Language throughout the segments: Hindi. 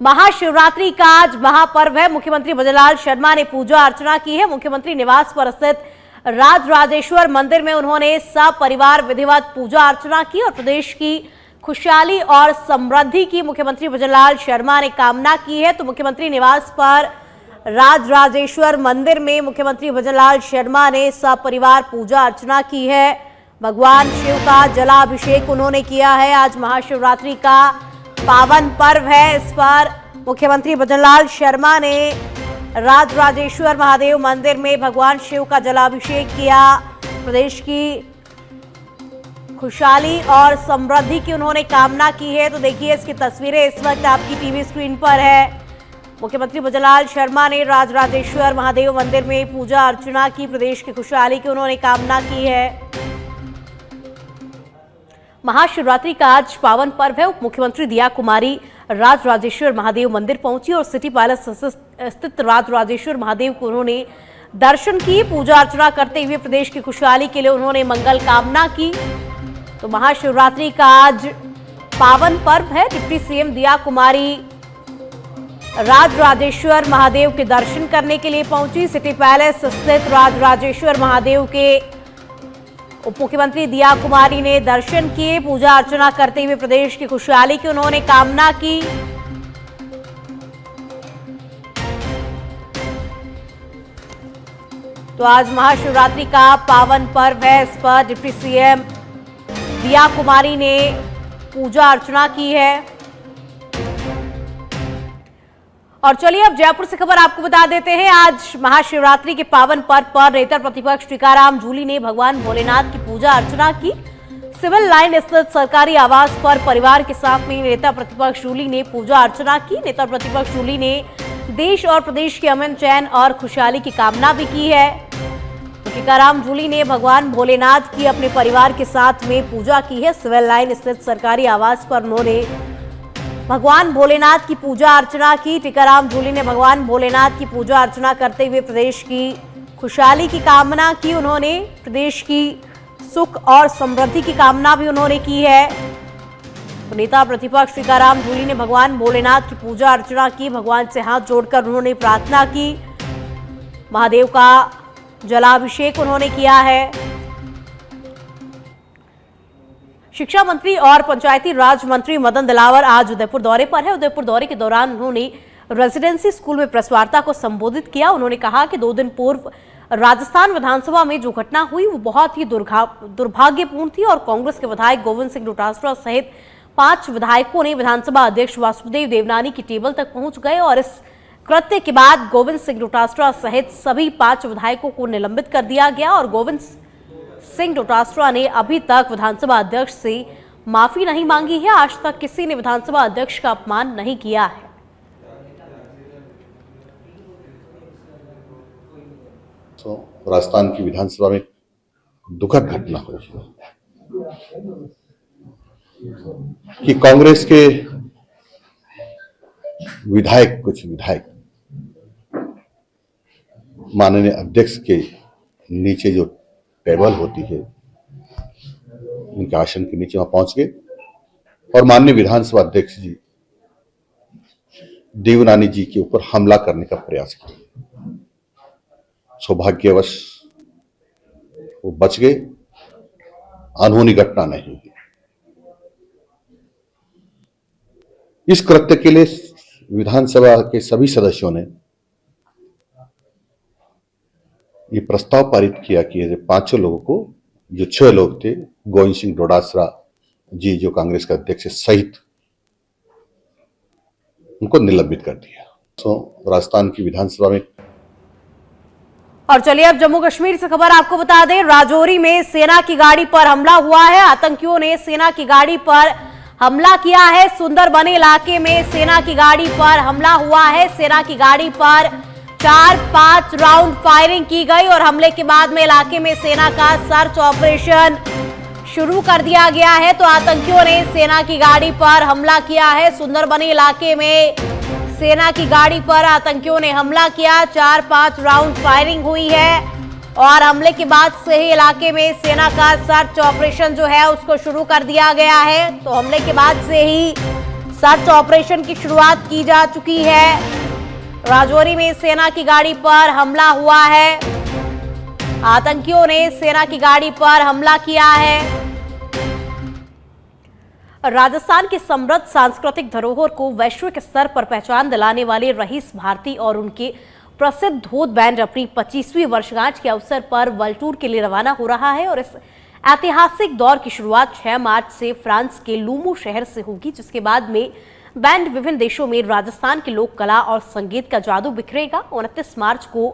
महाशिवरात्रि का आज महापर्व है। मुख्यमंत्री भजनलाल शर्मा ने पूजा अर्चना की है। मुख्यमंत्री निवास पर स्थित राजराजेश्वर मंदिर में उन्होंने सपरिवार विधिवत पूजा अर्चना की और प्रदेश की खुशहाली और समृद्धि की मुख्यमंत्री भजनलाल शर्मा ने कामना की है। तो मुख्यमंत्री निवास पर राजराजेश्वर मंदिर में मुख्यमंत्री भजनलाल शर्मा ने सपरिवार पूजा अर्चना की है। भगवान शिव का जलाभिषेक उन्होंने किया है। आज महाशिवरात्रि का पावन पर्व है। इस पर मुख्यमंत्री भजनलाल शर्मा ने राजराजेश्वर महादेव मंदिर में भगवान शिव का जलाभिषेक किया। प्रदेश की खुशहाली और समृद्धि की उन्होंने कामना की है। तो देखिए, इसकी तस्वीरें इस वक्त आपकी टीवी स्क्रीन पर है। मुख्यमंत्री भजनलाल शर्मा ने राजराजेश्वर महादेव मंदिर में पूजा अर्चना की। प्रदेश की खुशहाली की उन्होंने कामना की है। महाशिवरात्रि का आज पावन पर्व है। उप मुख्यमंत्री दिया कुमारी राजराजेश्वर महादेव मंदिर पहुंची और सिटी पैलेस स्थित राजराजेश्वर महादेव को उन्होंने दर्शन किए। पूजा अर्चना करते हुए प्रदेश की खुशहाली के लिए उन्होंने मंगल कामना की। तो महाशिवरात्रि का आज पावन पर्व है। डिप्टी सीएम दिया कुमारी राजराजेश्वर महादेव के दर्शन करने के लिए पहुंची। सिटी पैलेस स्थित राजराजेश्वर महादेव के उप मुख्यमंत्री दिया कुमारी ने दर्शन किए। पूजा अर्चना करते हुए प्रदेश की खुशहाली की उन्होंने कामना की। तो आज महाशिवरात्रि का पावन पर्व है। इस पर डिप्टी सीएम दिया कुमारी ने पूजा अर्चना की है। और चलिए अब जयपुर से खबर आपको बता देते हैं। आज महाशिवरात्रि के पावन पर्व पर नेता प्रतिपक्ष टीकाराम जूली ने भगवान भोलेनाथ की पूजा अर्चना की। सिविल लाइन स्थित सरकारी आवास पर परिवार के साथ में नेता प्रतिपक्ष जूली ने पूजा अर्चना की। नेता प्रतिपक्ष जूली ने देश और प्रदेश के अमन चैन और खुशहाली की कामना भी की है। तो टीकाराम जूली ने भगवान भोलेनाथ की अपने परिवार के साथ में पूजा की है। सिविल लाइन स्थित सरकारी आवास पर उन्होंने भगवान भोलेनाथ की पूजा अर्चना की। टीकाराम जूली ने भगवान भोलेनाथ की पूजा अर्चना करते हुए प्रदेश की खुशहाली की कामना की। उन्होंने प्रदेश की सुख और समृद्धि की कामना भी उन्होंने की है। तो नेता प्रतिपक्ष टीकाराम जूली ने भगवान भोलेनाथ की पूजा अर्चना की। भगवान से हाथ जोड़कर उन्होंने प्रार्थना की। महादेव का जलाभिषेक उन्होंने किया है। शिक्षा मंत्री और पंचायती राज मंत्री मदन दिलावर आज उदयपुर दौरे पर है। उदयपुर दौरे के दौरान उन्होंने रेजिडेंसी स्कूल में प्रेस वार्ता को संबोधित किया। उन्होंने कहा कि 2 दिन पूर्व राजस्थान विधानसभा में जो घटना हुई वो बहुत ही दुर्भाग्यपूर्ण थी और कांग्रेस के विधायक गोविंद सिंह डोटासरा सहित 5 विधायकों ने विधानसभा अध्यक्ष वासुदेव देवनानी की टेबल तक पहुंच गए और इस कृत्य के बाद गोविंद सिंह डोटासरा सहित सभी 5 विधायकों को निलंबित कर दिया गया और गोविंद सिंह डोटासरा ने अभी तक विधानसभा अध्यक्ष से माफी नहीं मांगी है। आज तक किसी ने विधानसभा अध्यक्ष का अपमान नहीं किया है। तो राजस्थान की विधानसभा में दुखद घटना हुई कि कांग्रेस के कुछ विधायक माननीय अध्यक्ष के नीचे जो टेबल होती है उनके आसन के नीचे वहां पहुंच गए और माननीय विधानसभा अध्यक्ष जी देवनानी जी के ऊपर हमला करने का प्रयास किया। सौभाग्यवश वो बच गए, अनहोनी घटना नहीं हुई। इस कृत्य के लिए विधानसभा के सभी सदस्यों ने ये प्रस्ताव पारित किया कि 5 लोगों को, जो 6 लोग थे, गोविंद सिंह डोटासरा जी जो कांग्रेस के अध्यक्ष सहित, उनको निलंबित कर दिया। तो राजस्थान की विधानसभा में। और चलिए अब जम्मू कश्मीर से खबर आपको बता दें। राजौरी में सेना की गाड़ी पर हमला हुआ है। आतंकियों ने सेना की गाड़ी पर हमला किया है। सुंदरबनी इलाके में सेना की गाड़ी पर हमला हुआ है। सेना की गाड़ी पर 4-5 राउंड फायरिंग की गई और हमले के बाद में इलाके में सेना का सर्च ऑपरेशन शुरू कर दिया गया है। तो आतंकियों ने सेना की गाड़ी पर हमला किया है। सुंदरबनी इलाके में सेना की गाड़ी पर आतंकियों ने हमला किया। 4-5 राउंड फायरिंग हुई है और हमले के बाद से ही इलाके में सेना का सर्च ऑपरेशन जो है उसको शुरू कर दिया गया है। तो हमले के बाद से ही सर्च ऑपरेशन की शुरुआत की जा चुकी है। राजौरी में सेना की गाड़ी पर हमला हुआ है। आतंकियों ने सेना की गाड़ी पर हमला किया है। राजस्थान की समृद्ध सांस्कृतिक धरोहर को वैश्विक स्तर पर पहचान दिलाने वाले रईस भारती और उनके प्रसिद्ध धोत बैंड अपनी 25वीं वर्षगांठ के अवसर पर वर्ल्ड टूर के लिए रवाना हो रहा है और इस ऐतिहासिक दौर की शुरुआत 6 मार्च से फ्रांस के लूमू शहर से होगी, जिसके बाद में बैंड विभिन्न देशों में राजस्थान की लोक कला और संगीत का जादू बिखरेगा। 29 मार्च को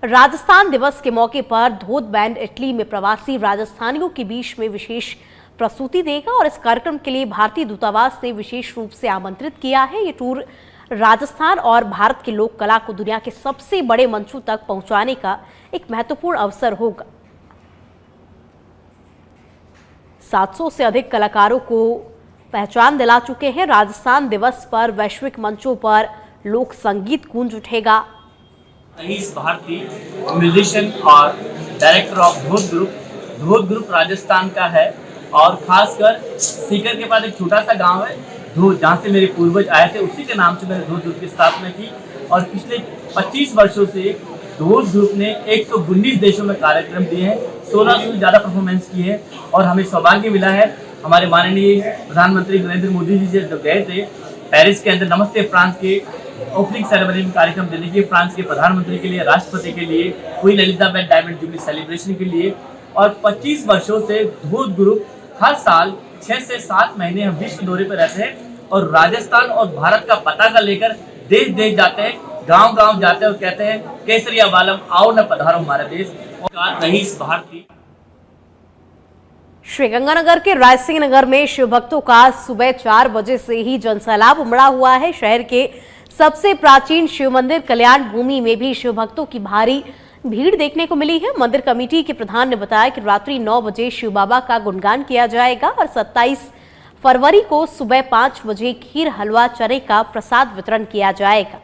राजस्थान दिवस के मौके पर धोत बैंड इटली में प्रवासी राजस्थानियों के बीच में विशेष प्रस्तुति देगा और इस कार्यक्रम के लिए भारतीय दूतावास ने विशेष रूप से आमंत्रित किया है। ये टूर राजस्थान और भारत की लोक कला को दुनिया के सबसे बड़े मंचों तक पहुंचाने का एक महत्वपूर्ण अवसर होगा। 700 से अधिक कलाकारों को पहचान दिला चुके हैं। राजस्थान दिवस पर वैश्विक मंचों पर लोक संगीत गूंज उठेगा। रईस भारती म्यूजिशियन और डायरेक्टर ऑफ धोत ग्रुप राजस्थान का है और खासकर सीकर के पास एक छोटा सा गांव है धोत, जहाँ से मेरे पूर्वज आए थे, उसी के नाम से मैंने धोत ग्रुप की स्थापना की और पिछले 25 वर्षों से धोत ग्रुप ने 119 देशों में कार्यक्रम दिए हैं, 1600 से ज़्यादा परफॉर्मेंस किए हैं और हमें सौभाग्य मिला है। हमारे माननीय प्रधानमंत्री नरेंद्र मोदी जी जब गए थे पेरिस के अंदर नमस्ते फ्रांस के ओपनिंग सेरेमनी में कार्यक्रम देने के लिए, फ्रांस के प्रधानमंत्री के लिए, राष्ट्रपति के लिए, queen Elizabeth diamond jubilee celebration के लिए और 25 वर्षों से धोत ग्रुप हर साल 6 से 7 महीने हम विश्व दौरे पर रहते हैं और राजस्थान और भारत का पताका लेकर देश देश जाते हैं, गांव गांव जाते हैं और कहते हैं केसरिया बालम आओ न पधारो हमारा देश। और रईस भारती श्रीगंगानगर के रायसिंह नगर में शिव भक्तों का सुबह 4 बजे से ही जनसैलाब उमड़ा हुआ है। शहर के सबसे प्राचीन शिव मंदिर कल्याण भूमि में भी शिव भक्तों की भारी भीड़ देखने को मिली है। मंदिर कमेटी के प्रधान ने बताया कि रात्रि 9 बजे शिव बाबा का गुणगान किया जाएगा और 27 फरवरी को सुबह 5 बजे खीर हलवा चने का प्रसाद वितरण किया जाएगा।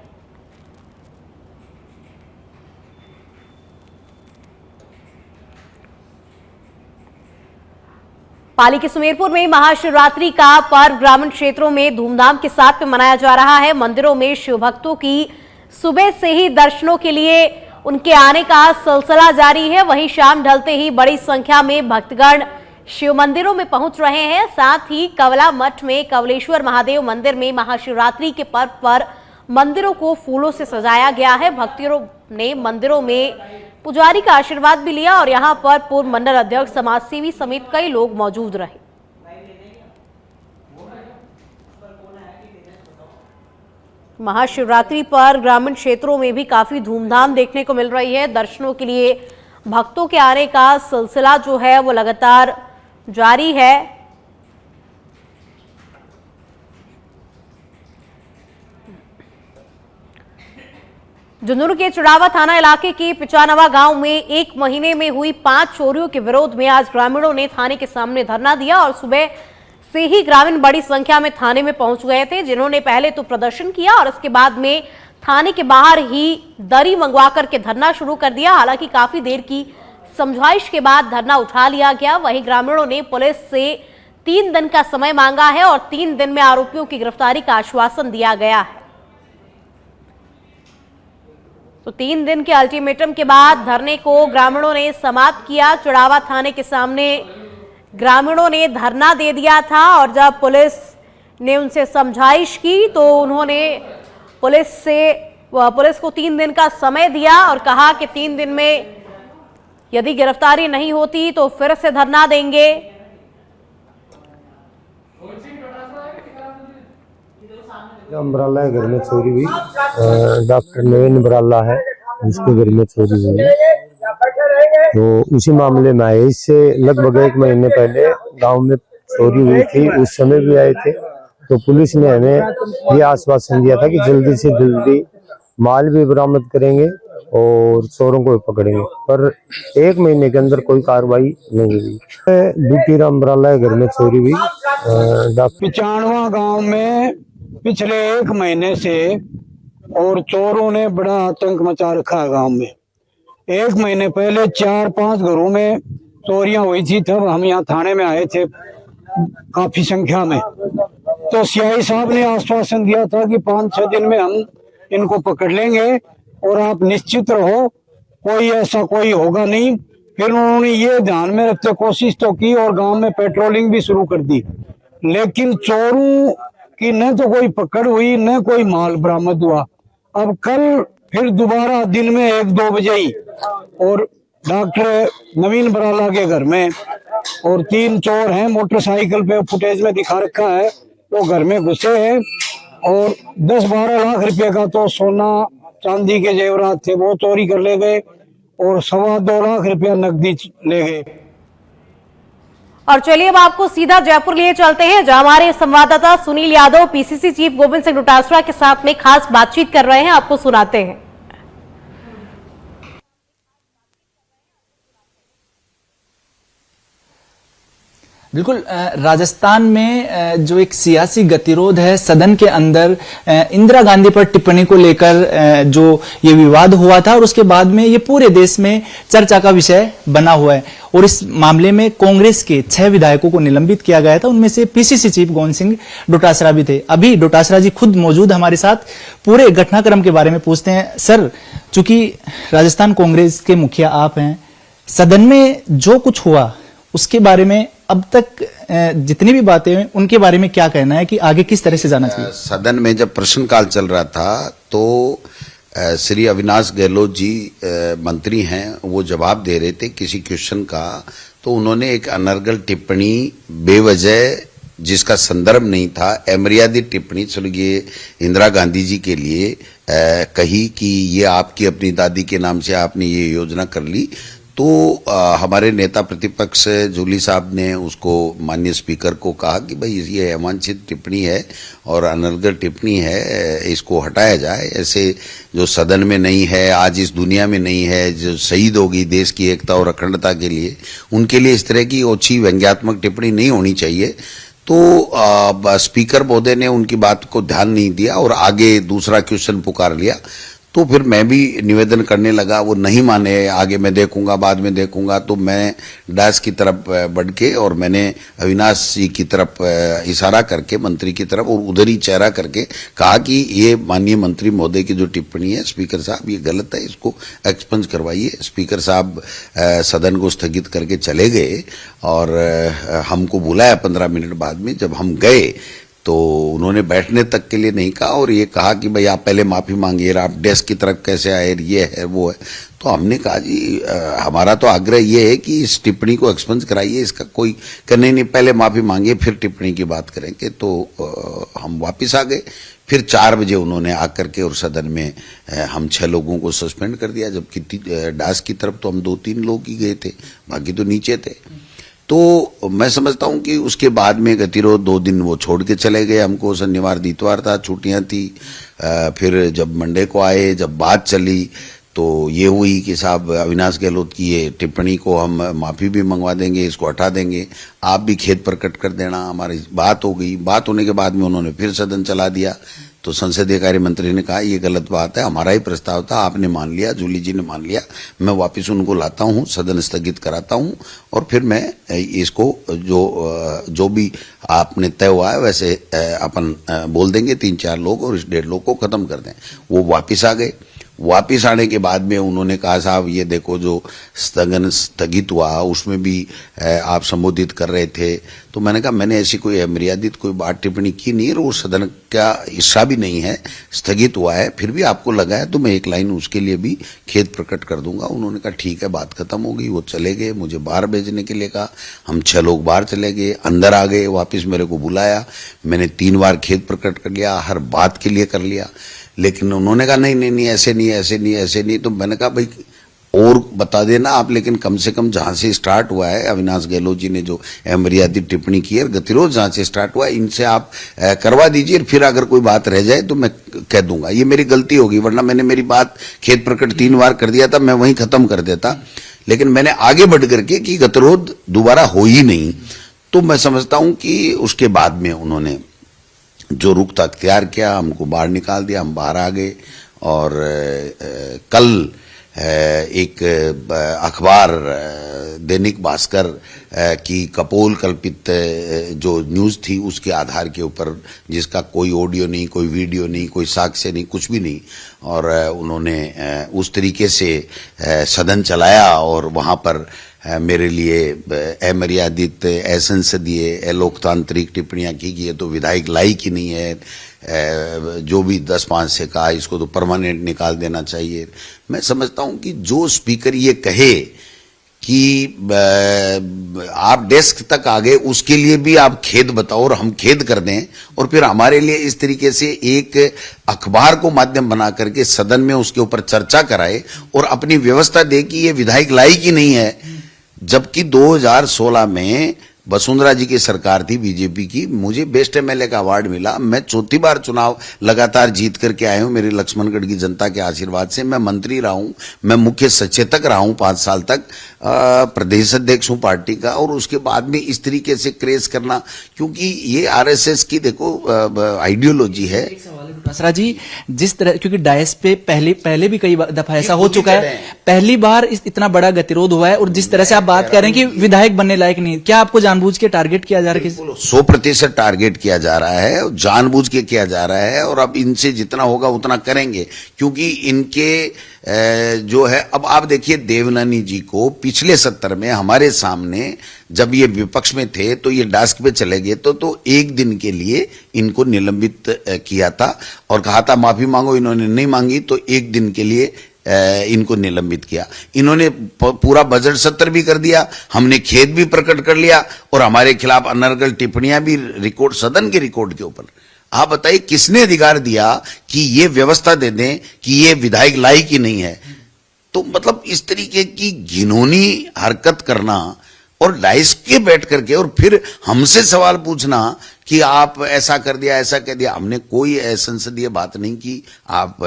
पाली के सुमेरपुर में महाशिवरात्रि का पर्व ग्रामीण क्षेत्रों में धूमधाम के साथ मनाया जा रहा है। मंदिरों में शिव भक्तों की सुबह से ही दर्शनों के लिए उनके आने का सिलसिला जारी है। वहीं शाम ढलते ही बड़ी संख्या में भक्तगण शिव मंदिरों में पहुंच रहे हैं। साथ ही कवला मठ में कवलेश्वर महादेव मंदिर में महाशिवरात्रि के पर्व पर मंदिरों को फूलों से सजाया गया है। भक्तों ने मंदिरों में पुजारी का आशीर्वाद भी लिया और यहां पर पूर्व मंडल अध्यक्ष, समाजसेवी समेत कई लोग मौजूद रहे। महाशिवरात्रि पर ग्रामीण क्षेत्रों में भी काफी धूमधाम देखने को मिल रही है। दर्शनों के लिए भक्तों के आने का सिलसिला जो है वो लगातार जारी है। झुंझुनू के चुड़ावा थाना इलाके के पिचानवा गांव में 1 महीने में हुई 5 चोरियों के विरोध में आज ग्रामीणों ने थाने के सामने धरना दिया और सुबह से ही ग्रामीण बड़ी संख्या में थाने में पहुंच गए थे, जिन्होंने पहले तो प्रदर्शन किया और उसके बाद में थाने के बाहर ही दरी मंगवा करके धरना शुरू कर दिया। हालांकि काफी देर की समझाइश के बाद धरना उठा लिया गया। वहीं ग्रामीणों ने पुलिस से 3 दिन का समय मांगा है और 3 दिन में आरोपियों की गिरफ्तारी का आश्वासन दिया गया है। तो 3 दिन के अल्टीमेटम के बाद धरने को ग्रामीणों ने समाप्त किया। चुड़ावा थाने के सामने ग्रामीणों ने धरना दे दिया था और जब पुलिस ने उनसे समझाइश की तो उन्होंने पुलिस को 3 दिन का समय दिया और कहा कि 3 दिन में यदि गिरफ्तारी नहीं होती तो फिर से धरना देंगे। अम्बराला के घर में चोरी हुई, डॉक्टर नवीन अम्बराला है, उसके घर में चोरी हुई, तो उसी मामले में आए। इससे लगभग 1 महीने पहले गांव में चोरी हुई थी, उस समय भी आए थे। तो पुलिस ने हमें ये आश्वासन दिया था कि जल्दी से जल्दी माल भी बरामद करेंगे और चोरों को पकड़ेंगे, पर 1 महीने के अंदर कोई कार्रवाई नहीं हुई। दूसरी अम्बराला के घर में चोरी हुई, पिचानवा गांव में पिछले 1 महीने से और चोरों ने बड़ा आतंक मचा रखा है गांव में। 1 महीने पहले 4-5 घरों में चोरियां हुई थी, तब हम यहाँ थाने में आए थे काफी संख्या में, तो सीआई साहब ने आश्वासन दिया था कि 5-6 दिन में हम इनको पकड़ लेंगे और आप निश्चित रहो, कोई ऐसा कोई होगा नहीं। फिर उन्होंने ये ध्यान में रखते कोशिश तो की और गांव में पेट्रोलिंग भी शुरू कर दी, लेकिन चोरों की न तो कोई पकड़ हुई न कोई माल बरामद हुआ। अब कल फिर दोबारा दिन में 1-2 बजे ही और डॉक्टर नवीन बराला के घर में और 3 चोर हैं, मोटरसाइकिल पे फुटेज में दिखा रखा है, वो घर में घुसे हैं और 10-12 लाख रुपए का तो सोना चांदी के जेवरात थे वो चोरी कर ले गए और 2.25 लाख रुपया नकदी ले गए। और चलिए अब आपको सीधा जयपुर लिए चलते हैं, जहां हमारे संवाददाता सुनील यादव पीसीसी चीफ गोविंद सिंह डोटासरा के साथ में खास बातचीत कर रहे हैं, आपको सुनाते हैं। बिल्कुल, राजस्थान में जो एक सियासी गतिरोध है सदन के अंदर इंदिरा गांधी पर टिप्पणी को लेकर जो ये विवाद हुआ था और उसके बाद में ये पूरे देश में चर्चा का विषय बना हुआ है और इस मामले में कांग्रेस के 6 विधायकों को निलंबित किया गया था, उनमें से पीसीसी चीफ गोविंद सिंह डोटासरा भी थे। अभी डोटासरा जी खुद मौजूद हमारे साथ, पूरे घटनाक्रम के बारे में पूछते हैं। सर, चूंकि राजस्थान कांग्रेस के मुखिया आप हैं, सदन में जो कुछ हुआ उसके बारे में अब तक जितनी भी बातें हैं उनके बारे में क्या कहना है कि आगे किस तरह से जाना चाहिए? सदन में जब प्रश्नकाल चल रहा था तो श्री अविनाश गहलोत जी मंत्री हैं, वो जवाब दे रहे थे किसी क्वेश्चन का, तो उन्होंने एक अनर्गल टिप्पणी बेवजह जिसका संदर्भ नहीं था, अमर्यादित टिप्पणी स्वर्गीय इंदिरा गांधी जी के लिए कही कि ये आपकी अपनी दादी के नाम से आपने ये योजना कर ली। तो हमारे नेता प्रतिपक्ष जूली साहब ने उसको माननीय स्पीकर को कहा कि भाई ये अवांछित टिप्पणी है और अनर्गल टिप्पणी है, इसको हटाया जाए। ऐसे जो सदन में नहीं है, आज इस दुनिया में नहीं है, जो शहीद होगी देश की एकता और अखंडता के लिए, उनके लिए इस तरह की ओछी व्यंग्यात्मक टिप्पणी नहीं होनी चाहिए। तो स्पीकर महोदय ने उनकी बात को ध्यान नहीं दिया और आगे दूसरा क्वेश्चन पुकार लिया। तो फिर मैं भी निवेदन करने लगा, वो नहीं माने, आगे मैं देखूंगा, बाद में देखूंगा। तो मैं डैश की तरफ बढ़ के और मैंने अविनाश जी की तरफ इशारा करके मंत्री की तरफ और उधर ही चेहरा करके कहा कि ये माननीय मंत्री महोदय की जो टिप्पणी है स्पीकर साहब ये गलत है, इसको एक्सपंज करवाइए। स्पीकर साहब सदन को स्थगित करके चले गए और हमको बुलाया 15 मिनट बाद में। जब हम गए तो उन्होंने बैठने तक के लिए नहीं कहा और ये कहा कि भाई आप पहले माफी मांगिए, आप डेस्क की तरफ कैसे आए, ये है वो है। तो हमने कहा जी हमारा तो आग्रह ये है कि इस टिप्पणी को एक्सपंज कराइए, इसका कोई करने नहीं, पहले माफी मांगिए फिर टिप्पणी की बात करेंगे। तो हम वापस आ गए। फिर 4 बजे उन्होंने आकर के और सदन में हम 6 लोगों को सस्पेंड कर दिया, जबकि डास की तरफ तो हम 2-3 लोग ही गए थे, बाकी तो नीचे थे। तो मैं समझता हूं कि उसके बाद में गतिरोध 2 दिन वो छोड़ के चले गए हमको। शनिवार इतवार था, छुट्टियां थी। फिर जब मंडे को आए, जब बात चली तो ये हुई कि साहब अविनाश गहलोत की ये टिप्पणी को हम माफी भी मंगवा देंगे, इसको हटा देंगे, आप भी खेद प्रकट कर देना। हमारी बात हो गई। बात होने के बाद में उन्होंने फिर सदन चला दिया। तो संसदीय कार्य मंत्री ने कहा ये गलत बात है, हमारा ही प्रस्ताव था, आपने मान लिया, जूली जी ने मान लिया, मैं वापस उनको लाता हूं, सदन स्थगित कराता हूं और फिर मैं इसको जो भी आपने तय हुआ है वैसे अपन बोल देंगे 3-4 लोग और इस 1.5 लोग को खत्म कर दें। वो वापस आ गए। वापिस आने के बाद में उन्होंने कहा साहब ये देखो जो सदन स्थगित हुआ उसमें भी आप संबोधित कर रहे थे। तो मैंने कहा मैंने ऐसी कोई मर्यादित कोई बात टिप्पणी की नहीं है, वो सदन का हिस्सा भी नहीं है, स्थगित हुआ है, फिर भी आपको लगा है तो मैं 1 लाइन उसके लिए भी खेद प्रकट कर दूंगा। उन्होंने कहा ठीक है, बात खत्म हो गई। वो चले गए, मुझे बाहर भेजने के लिए कहा। हम 6 लोग बाहर चले गए, अंदर आ गए, वापिस मेरे को बुलाया। मैंने 3 बार खेद प्रकट कर लिया, हर बात के लिए कर लिया, लेकिन उन्होंने कहा नहीं ऐसे नहीं। तो मैंने कहा भाई और बता देना आप, लेकिन कम से कम जहां से स्टार्ट हुआ है अविनाश गहलोत जी ने जो अमर्यादित टिप्पणी की है, गतिरोध जहां से स्टार्ट हुआ है, इनसे आप करवा दीजिए, फिर अगर कोई बात रह जाए तो मैं कह दूंगा। ये मेरी गलती होगी, वरना मैंने मेरी बात खेद प्रकट 3 बार कर दिया था, मैं वहीं खत्म कर देता। लेकिन मैंने आगे बढ़ करके कि गतिरोध दोबारा हो ही नहीं। तो मैं समझता हूं कि उसके बाद में उन्होंने जो रुख था अख्तियार किया, हमको बाहर निकाल दिया, हम बाहर आ गए। और कल एक अखबार दैनिक भास्कर की कपोल कल्पित जो न्यूज़ थी उसके आधार के ऊपर, जिसका कोई ऑडियो नहीं, कोई वीडियो नहीं, कोई साक्ष्य नहीं, कुछ भी नहीं, और उन्होंने उस तरीके से सदन चलाया और वहाँ पर मेरे लिए अमर्यादित, असंसदीय, अलोकतांत्रिक टिप्पणियां की गई है। तो विधायक लायक ही नहीं है, जो भी 10-5 से कहा इसको तो परमानेंट निकाल देना चाहिए। मैं समझता हूं कि जो स्पीकर ये कहे कि आप डेस्क तक आ गए, उसके लिए भी आप खेद बताओ और हम खेद कर दें, और फिर हमारे लिए इस तरीके से एक अखबार को माध्यम बना करके सदन में उसके ऊपर चर्चा कराए और अपनी व्यवस्था दे कि ये विधायक लायक ही नहीं है। जबकि 2016 में वसुंधरा जी की सरकार थी बीजेपी की, मुझे बेस्ट एमएलए का अवार्ड मिला। मैं चौथी बार चुनाव लगातार जीत करके आया हूं, मेरी लक्ष्मणगढ़ की जनता के आशीर्वाद से। मैं मंत्री रहा हूं, मैं मुख्य सचेतक रहा हूं 5 साल तक, प्रदेश अध्यक्ष हूं पार्टी का, और उसके बाद में इस तरीके से क्रेज करना, क्योंकि ये आरएसएस की देखो आइडियोलॉजी है। डोटासरा जी, जिस तरह, क्योंकि डायस पे पहले भी कई दफा ऐसा हो चुका है, पहली बार इतना बड़ा गतिरोध हुआ है, और जिस तरह से आप बात कर रहे हैं कि विधायक बनने लायक नहीं, क्या आपको जानबूझ के टारगेट किया जा रहा है? 100% टारगेट किया जा रहा है, जानबूझ के किया जा रहा है, और अब इनसे जितना होगा उतना करेंगे, क्योंकि इनके जो है, अब आप देखिए देवनानी जी को पिछले सत्र में हमारे सामने जब ये विपक्ष में थे तो ये डास्क पे चले गए तो एक दिन के लिए इनको निलंबित किया था और कहा था माफी मांगो, इन्होंने नहीं मांगी तो एक दिन के लिए इनको निलंबित किया। इन्होंने पूरा बजट सत्र भी कर दिया, हमने खेद भी प्रकट कर लिया, और हमारे खिलाफ अनर्गल टिप्पणियां भी रिकॉर्ड, सदन के रिकॉर्ड के ऊपर। आप बताइए किसने अधिकार दिया कि ये व्यवस्था दे दें कि ये विधायक लायक ही नहीं है? तो मतलब इस तरीके की घिनौनी हरकत करना और डाइस के बैठ करके और फिर हमसे सवाल पूछना कि आप ऐसा कर दिया, ऐसा कह दिया। हमने कोई संसदीय बात नहीं की। आप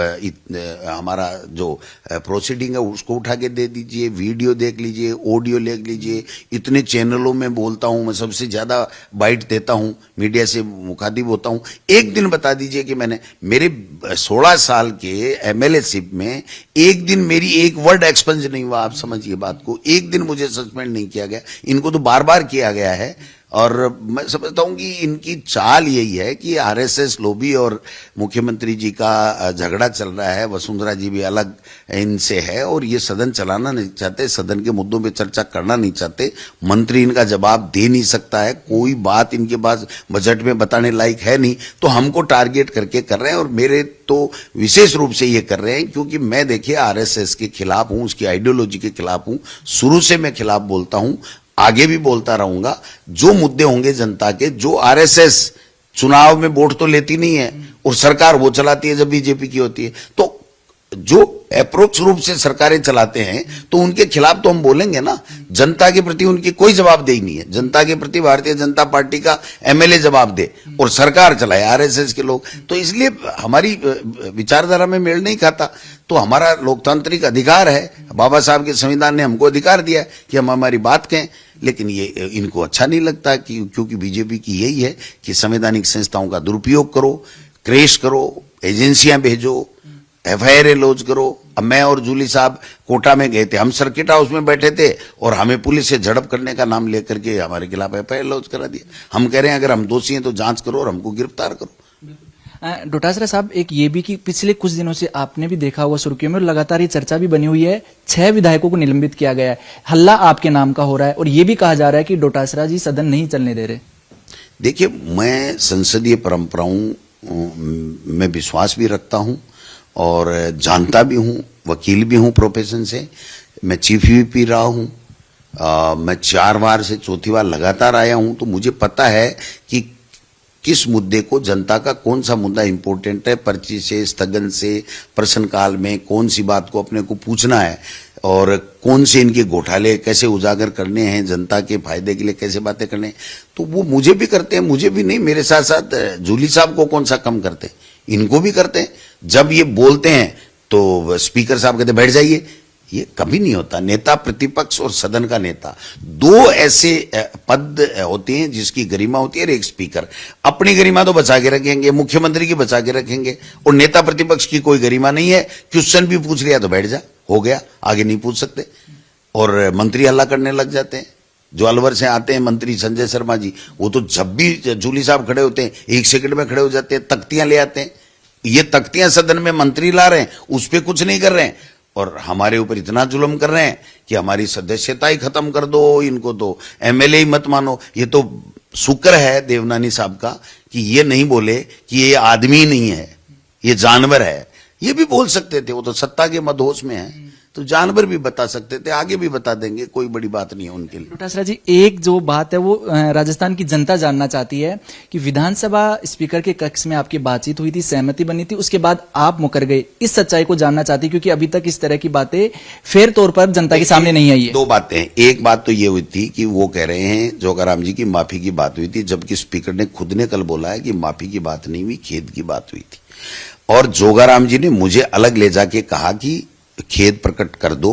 हमारा जो प्रोसीडिंग है उसको उठा के दे दीजिए, वीडियो देख लीजिए, ऑडियो देख लीजिए। इतने चैनलों में बोलता हूं, मैं सबसे ज्यादा बाइट देता हूं, मीडिया से मुखातिब होता हूं। एक दिन बता दीजिए कि मैंने मेरे 16 साल के एमएलएशिप में एक दिन मेरी एक वर्ड एक्सपेंस नहीं हुआ। आप समझिए बात को, एक दिन मुझे सस्पेंड नहीं किया गया। इनको तो बार बार किया गया है, और मैं समझता हूं कि इनकी चाल यही है कि आरएसएस लॉबी और मुख्यमंत्री जी का झगड़ा चल रहा है। वसुंधरा जी भी अलग इनसे है, और ये सदन चलाना नहीं चाहते, सदन के मुद्दों पे चर्चा करना नहीं चाहते। मंत्री इनका जवाब दे नहीं सकता है, कोई बात इनके पास बजट में बताने लायक है नहीं, तो हमको टारगेट करके कर रहे हैं। और मेरे तो विशेष रूप से ये कर रहे हैं क्योंकि मैं देखिए आरएसएस के खिलाफ हूं, उसकी आइडियोलॉजी के खिलाफ हूं, शुरू से मैं खिलाफ बोलता हूं, आगे भी बोलता रहूंगा। जो मुद्दे होंगे जनता के, जो आरएसएस चुनाव में वोट तो लेती नहीं है और सरकार वो चलाती है जब बीजेपी की होती है, तो जो अप्रोच रूप से सरकारें चलाते हैं तो उनके खिलाफ तो हम बोलेंगे ना। जनता के प्रति उनकी कोई जवाबदेही नहीं है। जनता के प्रति भारतीय जनता पार्टी का एमएलए जवाब दे और सरकार चलाए आरएसएस के लोग, तो इसलिए हमारी विचारधारा में मेल नहीं खाता। तो हमारा लोकतांत्रिक अधिकार है, बाबा साहब के संविधान ने हमको अधिकार दिया कि हम हमारी बात कहें, लेकिन ये इनको अच्छा नहीं लगता कि क्योंकि बीजेपी की यही है कि संवैधानिक संस्थाओं का दुरुपयोग करो, क्रेश करो, एजेंसियां भेजो, एफआईआर लॉन्च करो। अब मैं और जूली साहब कोटा में गए थे, हम सर्किट हाउस में बैठे थे और हमें पुलिस से झड़प करने का नाम लेकर के हमारे खिलाफ एफआईआर लॉन्च करा दिया। हम कह रहे हैं अगर हम दोषी हैं तो जांच करो और हमको गिरफ्तार करो। डोटासरा साहब, एक ये भी कि पिछले कुछ दिनों से आपने भी देखा हुआ सुर्खियों में, लगातार ये चर्चा भी बनी हुई है, 6 विधायकों को निलंबित किया गया है, हल्ला आपके नाम का हो रहा है, और ये भी कहा जा रहा है कि डोटासरा जी सदन नहीं चलने दे रहे। देखिए, मैं संसदीय परंपराओं में विश्वास भी रखता हूं और जानता भी हूं, वकील भी हूं प्रोफेशन से। मैं चीफ व्हीप रहा हूं, मैं 4 बार से चौथी बार लगातार आया हूं, तो मुझे पता है कि किस मुद्दे को, जनता का कौन सा मुद्दा इंपॉर्टेंट है, पर्ची से, स्थगन से, प्रश्नकाल में कौन सी बात को अपने को पूछना है और कौन से इनके घोटाले कैसे उजागर करने हैं, जनता के फायदे के लिए कैसे बातें करने हैं। तो वो मुझे भी करते हैं, मुझे भी नहीं, मेरे साथ साथ जूली साहब को कौन सा कम करते हैं, इनको भी करते हैं। जब ये बोलते हैं तो स्पीकर साहब कहते बैठ जाइए, ये कभी नहीं होता। नेता प्रतिपक्ष और सदन का नेता, 2 ऐसे पद होते हैं जिसकी गरिमा होती है। एक स्पीकर अपनी गरिमा तो बचा के रखेंगे, मुख्यमंत्री की बचा के रखेंगे, और नेता प्रतिपक्ष की कोई गरिमा नहीं है। क्वेश्चन भी पूछ लिया तो बैठ जा, हो गया, आगे नहीं पूछ सकते। और मंत्री हल्ला करने लग जाते हैं। जो अलवर से आते हैं मंत्री संजय शर्मा जी, वो तो जब भी जूली साहब खड़े होते हैं 1 सेकंड में खड़े हो जाते हैं, तख्तियां ले आते हैं। ये तख्तियां सदन में मंत्री ला रहे हैं, उस पर कुछ नहीं कर रहे हैं, और हमारे ऊपर इतना जुल्म कर रहे हैं कि हमारी सदस्यता ही खत्म कर दो, इनको तो एमएलए ही मत मानो। ये तो शुक्र है देवनानी साहब का कि ये नहीं बोले कि ये आदमी नहीं है, ये जानवर है। ये भी बोल सकते थे, वो तो सत्ता के मदहोश में है, तो जानवर भी बता सकते थे, आगे भी बता देंगे, कोई बड़ी बात नहीं है उनके लिए। डोटासरा जी, एक जो बात है वो राजस्थान की जनता जानना चाहती है कि विधानसभा स्पीकर के कक्ष में आपकी बातचीत हुई थी, सहमति बनी थी, उसके बाद आप मुकर गए। इस सच्चाई को जानना चाहती है, क्योंकि अभी तक इस तरह की बातें फेर तौर पर जनता के सामने नहीं आई है। 2 बातें, एक बात तो ये हुई थी कि वो कह रहे हैं जोगाराम जी की माफी की बात हुई थी, जबकि स्पीकर ने खुद ने कल बोला है कि माफी की बात नहीं हुई, खेद की बात हुई थी। और जोगाराम जी ने मुझे अलग ले जाके कहा कि खेद प्रकट कर दो,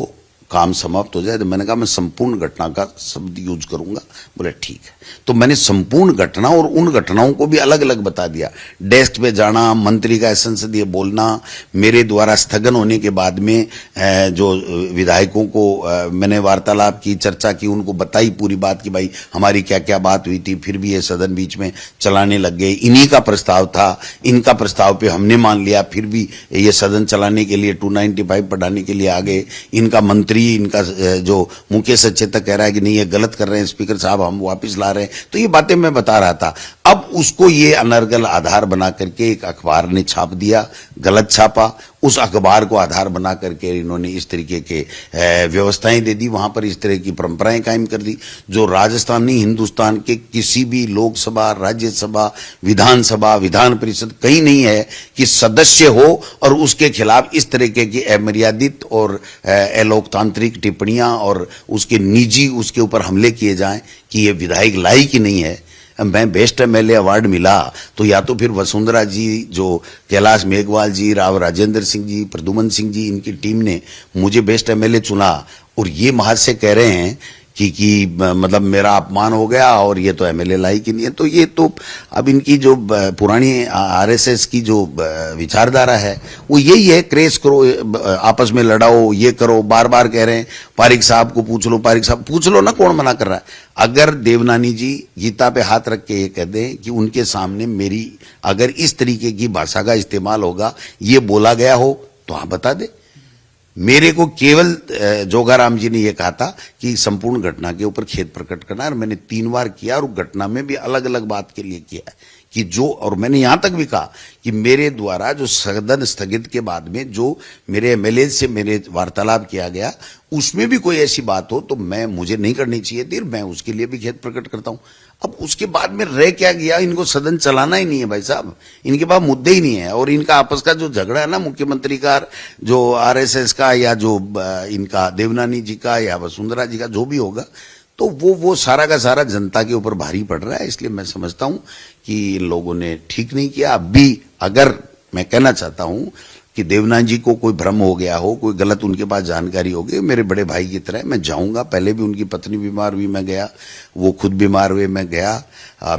काम समाप्त हो जाए। तो मैंने कहा मैं संपूर्ण घटना का शब्द यूज करूंगा। बोले ठीक है। तो मैंने संपूर्ण घटना और उन घटनाओं को भी अलग अलग बता दिया। डेस्क पे जाना, मंत्री का संसदीय बोलना, मेरे द्वारा स्थगन होने के बाद में जो विधायकों को मैंने वार्तालाप की, चर्चा की, उनको बताई पूरी बात कि भाई हमारी क्या क्या बात हुई थी, फिर भी ये सदन बीच में चलाने लग गए। इन्हीं का प्रस्ताव था, इनका प्रस्ताव पे हमने मान लिया, फिर भी ये सदन चलाने के लिए 295 पढ़ाने के लिए आ गए। इनका मंत्री, इनका जो मुख्य सचेतक कह रहा है कि नहीं ये गलत कर रहे हैं स्पीकर साहब, हम वापस ला रहे हैं। तो ये बातें मैं बता रहा था। अब उसको ये अनर्गल आधार बना करके एक अखबार ने छाप दिया, गलत छापा। उस अखबार को आधार बना करके इन्होंने इस तरीके के व्यवस्थाएं दे दी, वहां पर इस तरह की परंपराएं कायम कर दी, जो राजस्थान नहीं हिंदुस्तान के किसी भी लोकसभा, राज्यसभा, विधानसभा, विधान परिषद कहीं नहीं है कि सदस्य हो और उसके खिलाफ इस तरीके की अमर्यादित और अलोकतांत्रिक टिप्पणियां और उसके निजी उसके ऊपर हमले किए जाएं कि ये विधायक लायक ही नहीं है। मैं बेस्ट एमएलए अवार्ड मिला तो या तो फिर वसुंधरा जी, जो कैलाश मेघवाल जी, राव राजेंद्र सिंह जी, प्रद्युमन सिंह जी, इनकी टीम ने मुझे बेस्ट एमएलए चुना, और ये महाशय कह रहे हैं कि मतलब मेरा अपमान हो गया और ये तो एमएलए लायक ही नहीं है। तो ये तो अब इनकी जो पुरानी आरएसएस की जो विचारधारा है वो यही है, क्रेज करो, आपस में लड़ाओ, ये करो। बार बार कह रहे हैं पारिक साहब को पूछ लो, पारिक साहब पूछ लो ना, कौन मना कर रहा है। अगर देवनानी जी गीता पे हाथ रख के ये कह दें कि उनके सामने मेरी अगर इस तरीके की भाषा का इस्तेमाल होगा, ये बोला गया हो, तो आप बता दे। मेरे को केवल जोगाराम जी ने यह कहा था कि संपूर्ण घटना के ऊपर खेद प्रकट करना है, और मैंने 3 बार किया, और घटना में भी अलग अलग बात के लिए किया है कि जो, और मैंने यहां तक भी कहा कि मेरे द्वारा जो सदन स्थगित के बाद में जो मेरे एमएलए से मेरे वार्तालाप किया गया, उसमें भी कोई ऐसी बात हो तो मुझे नहीं करनी चाहिए थी, मैं उसके लिए भी खेद प्रकट करता हूं। अब उसके बाद में रह क्या गया, इनको सदन चलाना ही नहीं है भाई साहब, इनके पास मुद्दे ही नहीं है। और इनका आपस का जो झगड़ा है ना, मुख्यमंत्री का, जो आरएसएस का, या जो इनका देवनानी जी का या वसुंधरा जी का, जो भी होगा, तो वो सारा का सारा जनता के ऊपर भारी पड़ रहा है। इसलिए मैं समझता हूं कि इन लोगों ने ठीक नहीं किया। अब भी अगर मैं कहना चाहता हूं कि देवनानी जी को कोई भ्रम हो गया हो, कोई गलत उनके पास जानकारी हो गई, मेरे बड़े भाई की तरह मैं जाऊंगा। पहले भी उनकी पत्नी बीमार हुई, मैं गया, वो खुद बीमार हुए, मैं गया,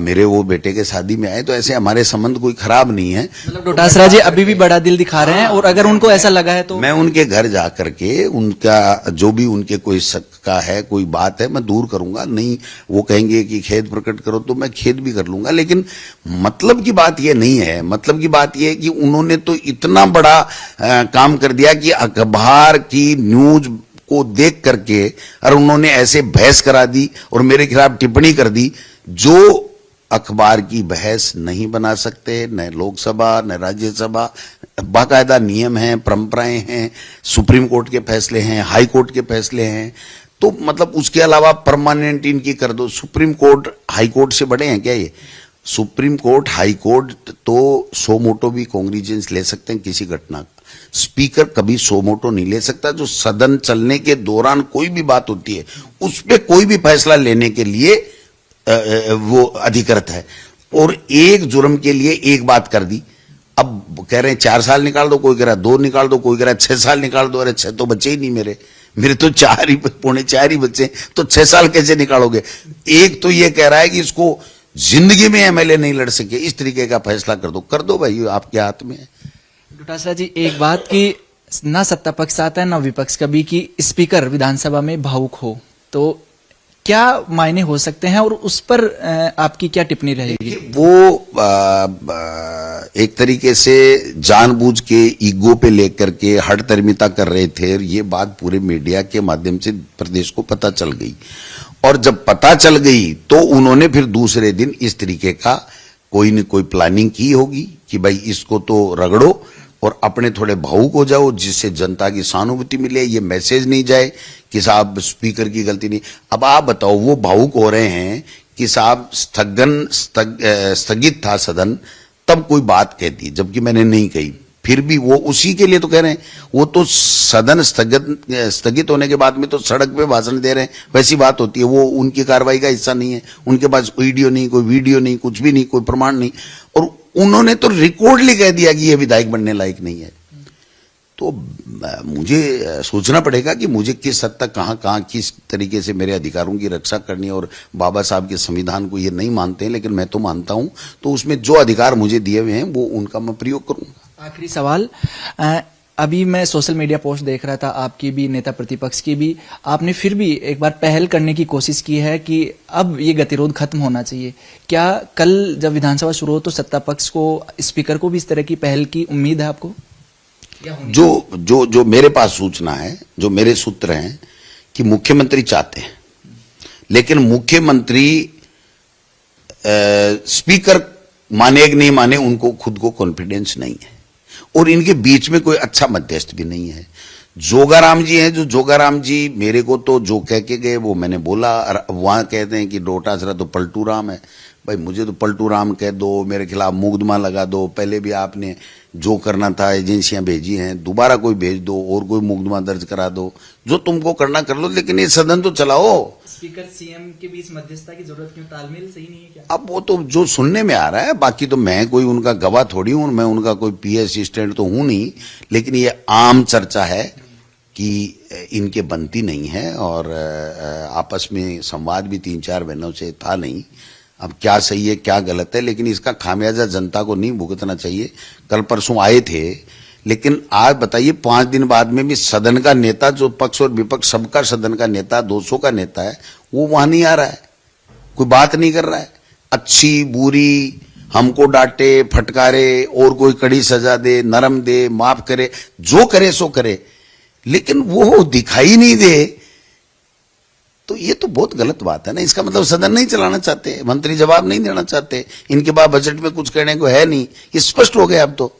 मेरे वो बेटे के शादी में आए, तो ऐसे हमारे संबंध कोई खराब नहीं है। मतलब डोटासरा जी अभी भी बड़ा दिल दिखा रहे हैं, और अगर उनको ऐसा लगा है तो मैं उनके घर जा करके उनका जो भी उनके कोई शक का है, कोई बात है, मैं दूर करूंगा। नहीं वो कहेंगे कि खेद प्रकट करो तो मैं खेद भी कर लूंगा, लेकिन मतलब की बात यह नहीं है। मतलब की बात यह है कि उन्होंने तो इतना बड़ा काम कर दिया कि अखबार की न्यूज को देख करके और उन्होंने ऐसे बहस करा दी और मेरे खिलाफ टिप्पणी कर दी, जो अखबार की बहस नहीं बना सकते, न लोकसभा न राज्यसभा। बाकायदा नियम हैं, परंपराएं हैं, सुप्रीम कोर्ट के फैसले हैं, हाई कोर्ट के फैसले हैं। तो मतलब उसके अलावा परमानेंट इनकी कर दो। सुप्रीम कोर्ट हाई कोर्ट से बड़े हैं क्या ये? सुप्रीम कोर्ट, हाई कोर्ट तो सो मोटो भी कॉन्ग्निजेंस ले सकते हैं किसी घटना का। स्पीकर कभी सो मोटो नहीं ले सकता। जो सदन चलने के दौरान कोई भी बात होती है उस पर कोई भी फैसला लेने के लिए वो अधिकृत है। और एक जुर्म के लिए एक बात कर दी, अब कह रहे हैं 4 साल निकाल दो, कोई कह रहा है 2 निकाल दो, कोई कह रहा है 6 साल निकाल दो। अरे 6 तो बच्चे ही नहीं, मेरे तो 4 ही, पौने 4 ही बच्चे, तो 6 साल कैसे निकालोगे? एक तो ये कह रहा है कि इसको जिंदगी में एमएलए नहीं लड़ सके, इस तरीके का फैसला कर दो भाई, आपके हाथ में है। डोटासरा जी एक बात कि ना सत्ता पक्ष आता है ना विपक्ष कभी कि स्पीकर विधानसभा में भावुक हो, तो क्या मायने हो सकते हैं और उस पर आपकी क्या टिप्पणी रहेगी? वो एक तरीके से जानबूझ के ईगो पे लेकर के हठधर्मिता कर रहे थे। ये बात पूरे मीडिया के माध्यम से प्रदेश को पता चल गई, और जब पता चल गई तो उन्होंने फिर दूसरे दिन इस तरीके का कोई न कोई प्लानिंग की होगी कि भाई इसको तो रगड़ो और अपने थोड़े भावुक हो जाओ, जिससे जनता की सहानुभूति मिले, ये मैसेज नहीं जाए कि साहब स्पीकर की गलती नहीं। अब आप बताओ, वो भावुक हो रहे हैं कि साहब स्थगित था सदन, तब कोई बात कहती, जबकि मैंने नहीं कही, फिर भी वो उसी के लिए तो कह रहे हैं। वो तो सदन स्थगित होने के बाद में तो सड़क पे भाषण दे रहे हैं, वैसी बात होती है। वो उनकी कार्रवाई का हिस्सा नहीं है, उनके पास वीडियो नहीं, कोई वीडियो नहीं, कुछ भी नहीं, कोई प्रमाण नहीं, और उन्होंने तो रिकॉर्डली कह दिया कि ये विधायक बनने लायक नहीं है। तो मुझे सोचना पड़ेगा कि मुझे किस हद तक कहाँ किस तरीके से मेरे अधिकारों की रक्षा करनी है। और बाबा साहब के संविधान को ये नहीं मानते हैं, लेकिन मैं तो मानता हूं, तो उसमें जो अधिकार मुझे दिए हुए हैं वो उनका मैं प्रयोग करूंगा। आखिरी सवाल, अभी मैं सोशल मीडिया पोस्ट देख रहा था, आपकी भी, नेता प्रतिपक्ष की भी, आपने फिर भी एक बार पहल करने की कोशिश की है कि अब ये गतिरोध खत्म होना चाहिए। क्या कल जब विधानसभा शुरू हो तो सत्ता पक्ष को, स्पीकर को भी इस तरह की पहल की उम्मीद है आपको? जो मेरे पास सूचना है, जो मेरे सूत्र हैं, कि मुख्यमंत्री चाहते हैं, लेकिन मुख्यमंत्री स्पीकर माने कि नहीं माने, उनको खुद को कॉन्फिडेंस नहीं है, और इनके बीच में कोई अच्छा मध्यस्थ भी नहीं है। जोगाराम जी हैं, जो जोगाराम जी मेरे को तो जो कह के गए वो मैंने बोला, और वहां कहते हैं कि डोटासरा तो पलटू राम है। भाई मुझे तो पलटू राम कह दो, मेरे खिलाफ मुकदमा लगा दो, पहले भी आपने जो करना था एजेंसियां भेजी हैं, दोबारा कोई भेज दो और कोई मुकदमा दर्ज करा दो, जो तुमको करना कर लो, लेकिन ये सदन तो चलाओ। स्पीकर सीएम के बीच मध्यस्थता की जरूरत क्यों? तालमेल सही नहीं है क्या? अब वो तो जो सुनने में आ रहा है, बाकी तो मैं कोई उनका गवाह थोड़ी हूं, मैं उनका कोई पीए असिस्टेंट तो हूं नहीं, लेकिन ये आम चर्चा है कि इनके बनती नहीं है, और आपस में संवाद भी 3-4 महीनों से था नहीं। अब क्या सही है क्या गलत है, लेकिन इसका खामियाजा जनता को नहीं भुगतना चाहिए। कल परसों आए थे, लेकिन आज बताइए 5 दिन बाद में भी सदन का नेता, जो पक्ष और विपक्ष सबका सदन का नेता, 200 का नेता है, वो वहां नहीं आ रहा है, कोई बात नहीं कर रहा है। अच्छी बुरी, हमको डांटे फटकारे, और कोई कड़ी सजा दे, नरम दे, माफ करे, जो करे सो करे, लेकिन वो दिखाई नहीं दे, तो ये तो बहुत गलत बात है ना। इसका मतलब सदन नहीं चलाना चाहते, मंत्री जवाब नहीं देना चाहते, इनके पास बजट में कुछ कहने को है नहीं, ये स्पष्ट हो गया अब तो।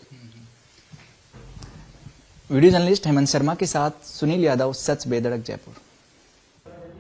वीडियो जर्नलिस्ट हेमंत शर्मा के साथ सुनील यादव, सच बेधड़क, जयपुर।